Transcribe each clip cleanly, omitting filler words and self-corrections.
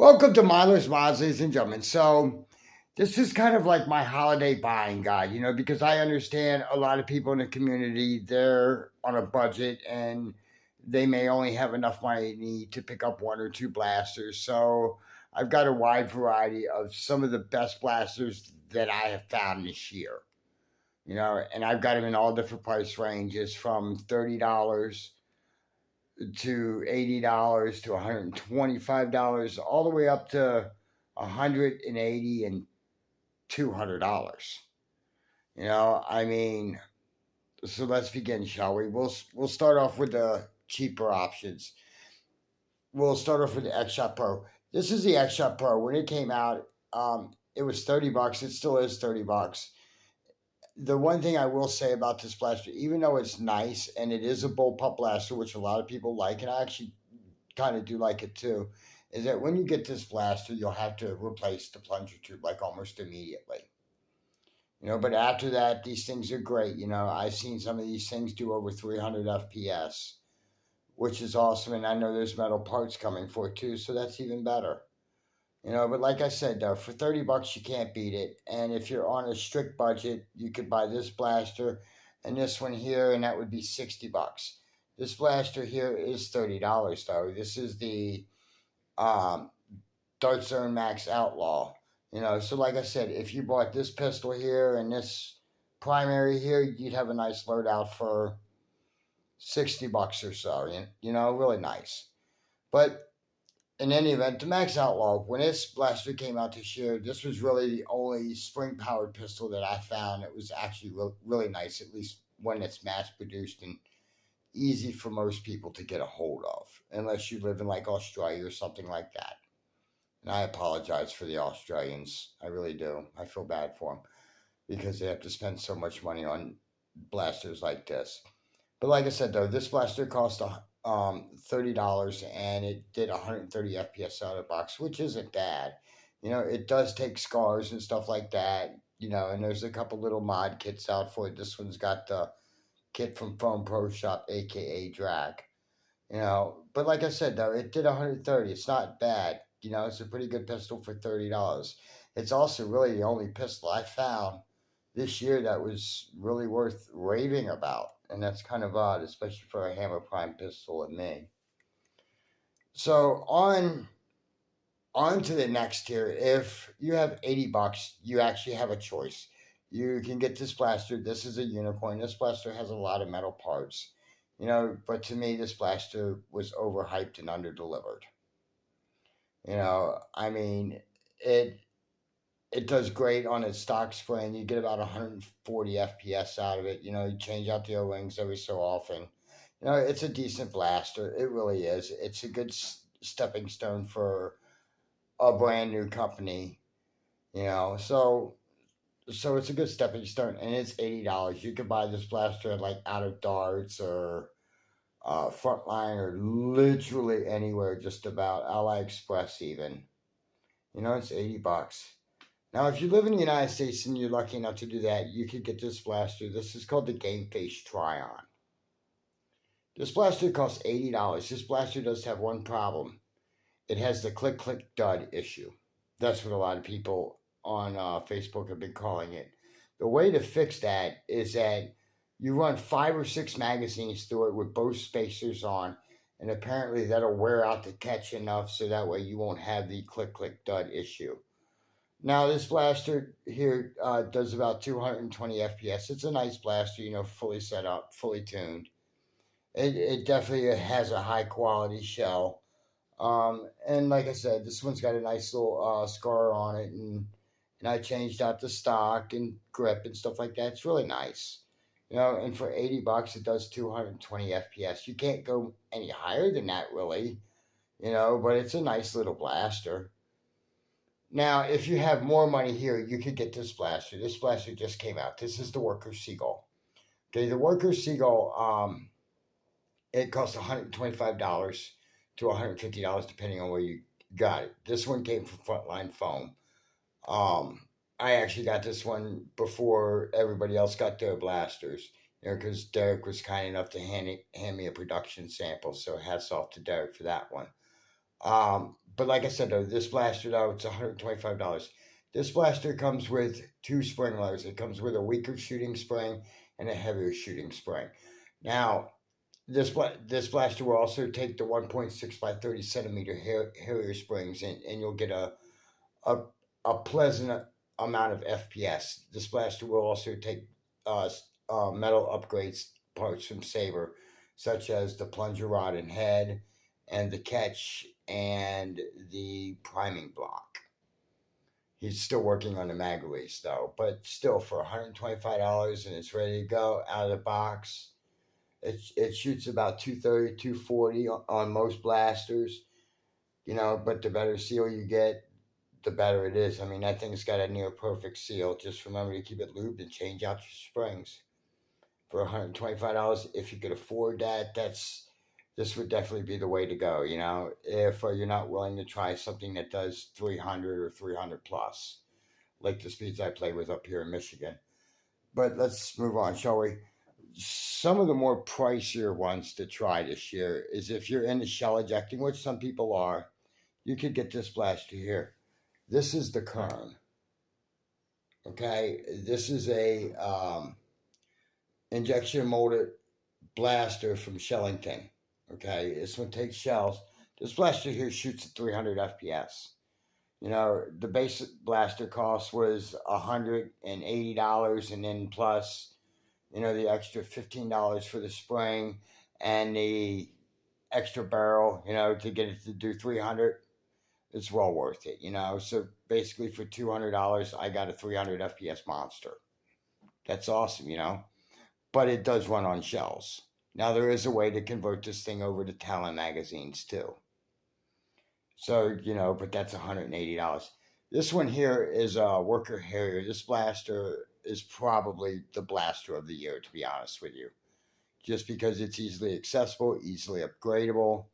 Welcome to Milo's Miles, ladies and gentlemen. So, this is kind of like my holiday buying guide, because I understand a lot of people in the community, they're on a budget and they may only have enough money to pick up one or two blasters. So, I've got a wide variety of some of the best blasters that I have found this year, and I've got them in all different price ranges from $30 to $80 to $125, all the way up to 180 and $200. I mean, so let's begin, shall we? We'll start off with the cheaper options. We'll start off with the X Shot Pro. This is the X Shot Pro. When it came out, it was $30. It still is $30. The one thing I will say about this blaster, even though it's nice and it is a bullpup blaster, which a lot of people like, and I actually kind of do like it too, is that when you get this blaster, you'll have to replace the plunger tube like almost immediately. But after that, these things are great. I've seen some of these things do over 300 FPS, which is awesome. And I know there's metal parts coming for it too, so that's even better. But like I said, though, for $30, you can't beat it. And if you're on a strict budget, you could buy this blaster and this one here, and that would be $60. This blaster here is $30, though. This is the Dart Zone Max Outlaw. So like I said, if you bought this pistol here and this primary here, you'd have a nice loadout for $60 or so. Really nice. But in any event, the Max Outlaw, when this blaster came out this year, this was really the only spring-powered pistol that I found that was actually really nice, at least one that's mass-produced and easy for most people to get a hold of, unless you live in like Australia or something like that. And I apologize for the Australians. I really do. I feel bad for them because they have to spend so much money on blasters like this. But like I said, though, this blaster cost $30 and it did 130 FPS out of the box, which isn't bad. It does take scars and stuff like that, and there's a couple little mod kits out for it. This one's got the kit from Foam Pro Shop, aka Drac. But like I said, though, it did 130. It's not bad. It's a pretty good pistol for $30. It's also really the only pistol I found this year that was really worth raving about. And that's kind of odd, especially for a Hammer Prime pistol at me. So on to the next tier. If you have $80, you actually have a choice. You can get this blaster. This is a unicorn. This blaster has a lot of metal parts. But to me, this blaster was overhyped and underdelivered. I mean, it does great on its stock spring. You get about 140 FPS out of it. You change out the O-rings every so often. It's a decent blaster. It really is. It's a good stepping stone for a brand new company. So it's a good stepping stone, and it's $80. You can buy this blaster at like Out of Darts or Frontline or literally anywhere, just about AliExpress even. It's $80. Now, if you live in the United States and you're lucky enough to do that, you could get this blaster. This is called the Game Face Try-On. This blaster costs $80. This blaster does have one problem. It has the click, click, dud issue. That's what a lot of people on Facebook have been calling it. The way to fix that is that you run 5 or 6 magazines through it with both spacers on, and apparently that'll wear out the catch enough so that way you won't have the click, click, dud issue. Now, this blaster here does about 220 FPS. It's a nice blaster, fully set up, fully tuned. It definitely has a high quality shell. And like I said, this one's got a nice little scar on it, and I changed out the stock and grip and stuff like that. It's really nice. And for $80, it does 220 FPS. You can't go any higher than that, really, but it's a nice little blaster. Now, if you have more money here, you could get this blaster. This blaster just came out. This is the Worker Seagull. Okay, the Worker Seagull, it costs $125 to $150, depending on where you got it. This one came from Frontline Foam. I actually got this one before everybody else got their blasters, because Derek was kind enough to hand me a production sample, so hats off to Derek for that one. But like I said, though, this blaster, though, it's $125. This blaster comes with two spring loads. It comes with a weaker shooting spring and a heavier shooting spring. Now, this blaster will also take the 1.6 by 30 centimeter Harrier springs, and you'll get a, a pleasant amount of FPS. This blaster will also take metal upgrades parts from Saber, such as the plunger rod and head, and the catch and the priming block. He's still working on the mag release though, but still for $125 and it's ready to go out of the box. It shoots about 230, 240 on most blasters, but the better seal you get, the better it is. I mean, that thing's got a near perfect seal. Just remember to keep it lubed and change out your springs. For $125, if you could afford that, this would definitely be the way to go. If you're not willing to try something that does 300 or 300 plus, like the speeds I play with up here in Michigan. But let's move on, shall we? Some of the more pricier ones to try this year is if you're into shell ejecting, which some people are, you could get this blaster here. This is the Kern. Okay, this is a injection molded blaster from Shellington. Okay, this one takes shells. This blaster here shoots at 300 FPS. The basic blaster cost was $180, and then plus, the extra $15 for the spring and the extra barrel, to get it to do 300. It's well worth it, So basically for $200, I got a 300 FPS monster. That's awesome, But it does run on shells. Now there is a way to convert this thing over to Talon magazines too. So, but that's $180. This one here is a Worker Harrier. This blaster is probably the blaster of the year, to be honest with you. Just because it's easily accessible, easily upgradable.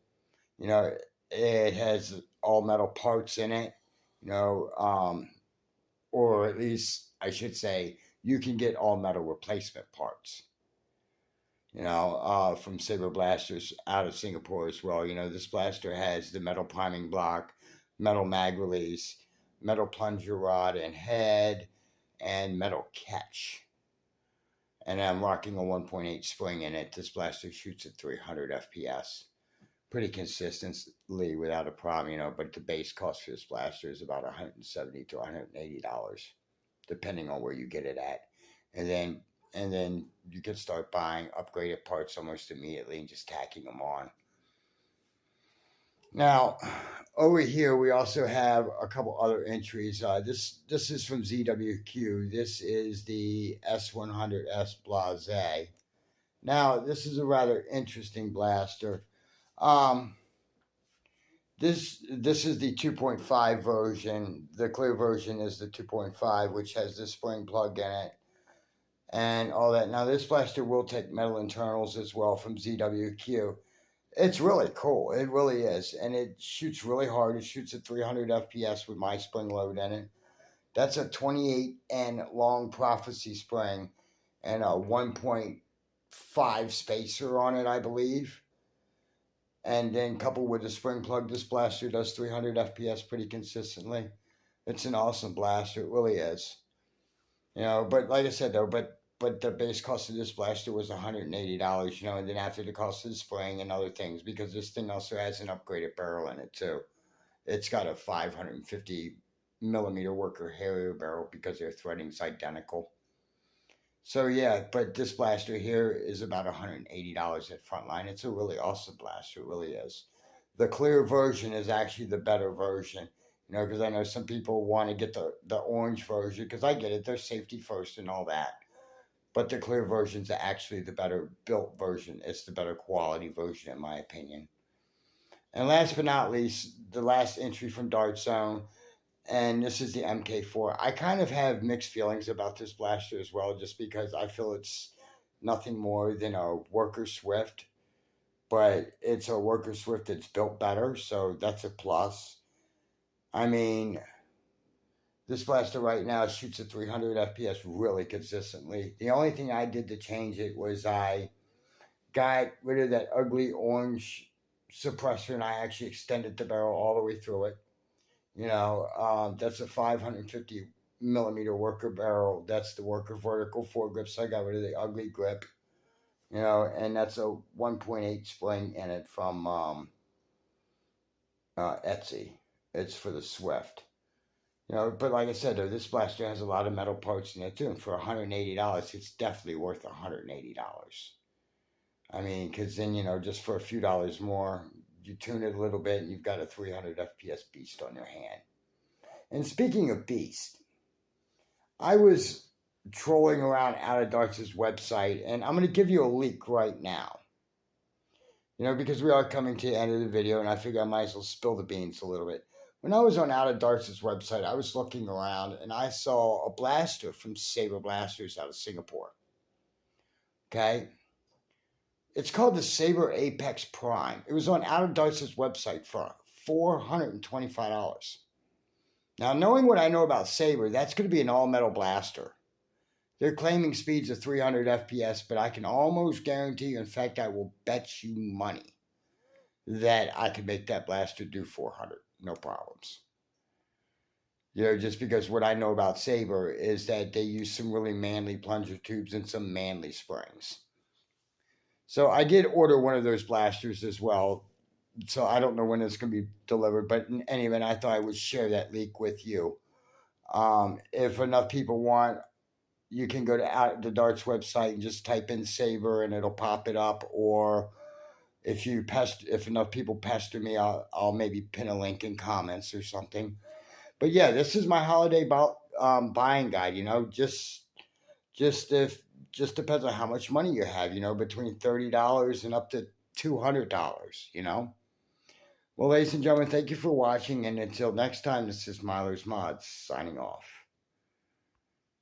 It has all metal parts in it, or at least I should say you can get all metal replacement parts. From Saber blasters out of Singapore as well. This blaster has the metal priming block, metal mag release, metal plunger rod and head, and metal catch. And I'm rocking a 1.8 spring in it. This blaster shoots at 300 FPS. Pretty consistently without a problem, but the base cost for this blaster is about $170 to $180, depending on where you get it at. And then you can start buying upgraded parts almost immediately and just tacking them on. Now, over here we also have a couple other entries. This is from ZWQ. This is the S100S Blase. Now, this is a rather interesting blaster. This is the 2.5 version. The clear version is the 2.5, which has the spring plug in it and all that. Now, this blaster will take metal internals as well from ZWQ. It's really cool. It really is. And it shoots really hard. It shoots at 300 FPS with my spring load in it. That's a 28N long Prophecy spring and a 1.5 spacer on it, I believe. And then coupled with the spring plug, this blaster does 300 FPS pretty consistently. It's an awesome blaster. It really is. But like I said, though, but the base cost of this blaster was $180, and then after the cost of the spring and other things, because this thing also has an upgraded barrel in it, too. It's got a 550 millimeter Worker Harrier barrel because their threading's identical. So, yeah, but this blaster here is about $180 at Frontline. It's a really awesome blaster. It really is. The clear version is actually the better version, because I know some people want to get the orange version, because I get it. They're safety first and all that. But the clear version is actually the better built version. It's the better quality version, in my opinion. And last but not least, the last entry from Dart Zone, and this is the MK4. I kind of have mixed feelings about this blaster as well, just because I feel it's nothing more than a Worker Swift, but it's a Worker Swift that's built better, so that's a plus. I mean, this blaster right now shoots at 300 FPS really consistently. The only thing I did to change it was I got rid of that ugly orange suppressor, and I actually extended the barrel all the way through it. That's a 550 millimeter worker barrel. That's the worker vertical foregrip, so I got rid of the ugly grip. And that's a 1.8 spring in it from Etsy. It's for the Swift. But like I said, though, this blaster has a lot of metal parts in it too. And for $180, it's definitely worth $180. I mean, because then, just for a few dollars more, you tune it a little bit and you've got a 300 FPS beast on your hand. And speaking of beast, I was trolling around Out of Darts' website, and I'm going to give you a leak right now. Because we are coming to the end of the video, and I figure I might as well spill the beans a little bit. When I was on Out of Darts' website, I was looking around, and I saw a blaster from Saber Blasters out of Singapore. Okay? It's called the Saber Apex Prime. It was on Out of Darts' website for $425. Now, knowing what I know about Saber, that's going to be an all-metal blaster. They're claiming speeds of 300 FPS, but I can almost guarantee you, in fact, I will bet you money that I can make that blaster do 400. No problems. Just because what I know about Saber is that they use some really manly plunger tubes and some manly springs. So I did order one of those blasters as well. So I don't know when it's going to be delivered, but in any event, I thought I would share that leak with you. If enough people want, you can go to the Darts website and just type in Saber and it'll pop it up. Or if enough people pester me, I'll maybe pin a link in comments or something. But yeah, this is my holiday buying guide. Just depends on how much money you have. Between $30 and up to $200. Well, ladies and gentlemen, thank you for watching, and until next time, this is Myler's Mods signing off.